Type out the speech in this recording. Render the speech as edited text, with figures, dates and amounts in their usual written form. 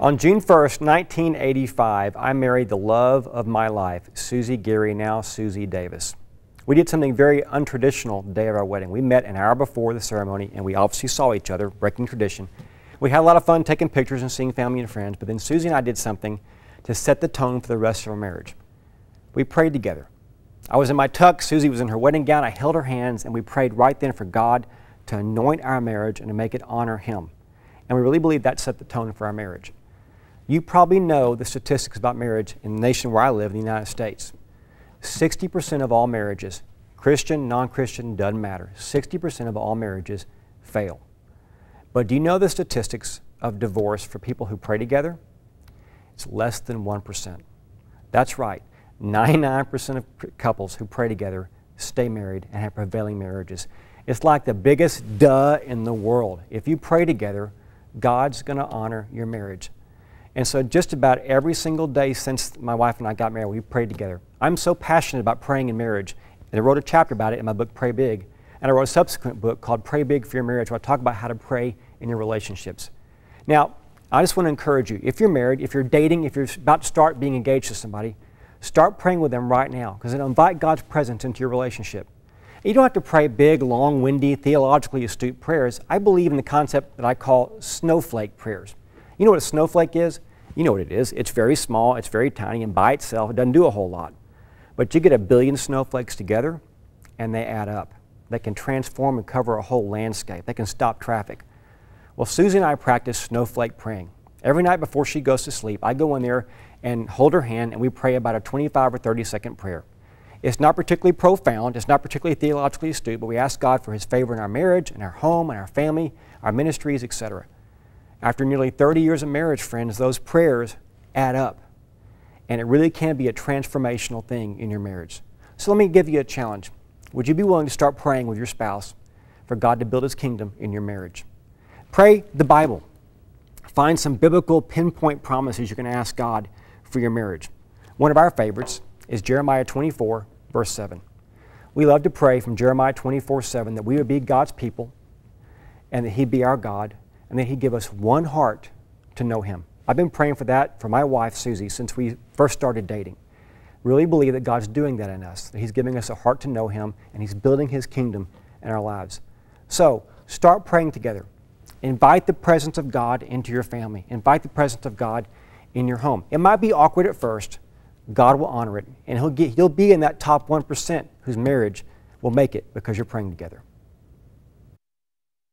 On June 1st, 1985, I married the love of my life, Susie Geary, now Susie Davis. We did something very untraditional the day of our wedding. We met an hour before the ceremony, and we obviously saw each other, breaking tradition. We had a lot of fun taking pictures and seeing family and friends, but then Susie and I did something to set the tone for the rest of our marriage. We prayed together. I was in my tux, Susie was in her wedding gown, I held her hands, and we prayed right then for God to anoint our marriage and to make it honor Him. And we really believe that set the tone for our marriage. You probably know the statistics about marriage in the nation where I live, in the United States. 60% of all marriages, Christian, non-Christian, doesn't matter, 60% of all marriages fail. But do you know the statistics of divorce for people who pray together? It's less than 1%. That's right, 99% of couples who pray together stay married and have prevailing marriages. It's like the biggest duh in the world. If you pray together, God's going to honor your marriage. And so just about every single day since my wife and I got married, we prayed together. I'm so passionate about praying in marriage, and I wrote a chapter about it in my book, Pray Big. And I wrote a subsequent book called Pray Big for Your Marriage, where I talk about how to pray in your relationships. Now, I just want to encourage you, if you're married, if you're dating, if you're about to start being engaged to somebody, start praying with them right now, because it'll invite God's presence into your relationship. You don't have to pray big, long-winded, theologically astute prayers. I believe in the concept that I call snowflake prayers. You know what a snowflake is? You know what it is. It's very small, it's very tiny, and by itself, it doesn't do a whole lot. But you get a billion snowflakes together, and they add up. They can transform and cover a whole landscape. They can stop traffic. Well, Susie and I practice snowflake praying. Every night before she goes to sleep, I go in there and hold her hand, and we pray about a 25 or 30-second prayer. It's not particularly profound, it's not particularly theologically astute, but we ask God for His favor in our marriage, in our home, in our family, our ministries, etc. After nearly 30 years of marriage, friends, those prayers add up. And it really can be a transformational thing in your marriage. So let me give you a challenge. Would you be willing to start praying with your spouse for God to build His kingdom in your marriage? Pray the Bible. Find some biblical pinpoint promises you can ask God for your marriage. One of our favorites is Jeremiah 24, verse 7. We love to pray from Jeremiah 24:7 that we would be God's people and that He'd be our God, and that He'd give us one heart to know Him. I've been praying for that for my wife, Susie, since we first started dating. Really believe that God's doing that in us, that He's giving us a heart to know Him, and He's building His kingdom in our lives. So, start praying together. Invite the presence of God into your family. Invite the presence of God in your home. It might be awkward at first. God will honor it, and He'll be in that top 1% whose marriage will make it because you're praying together.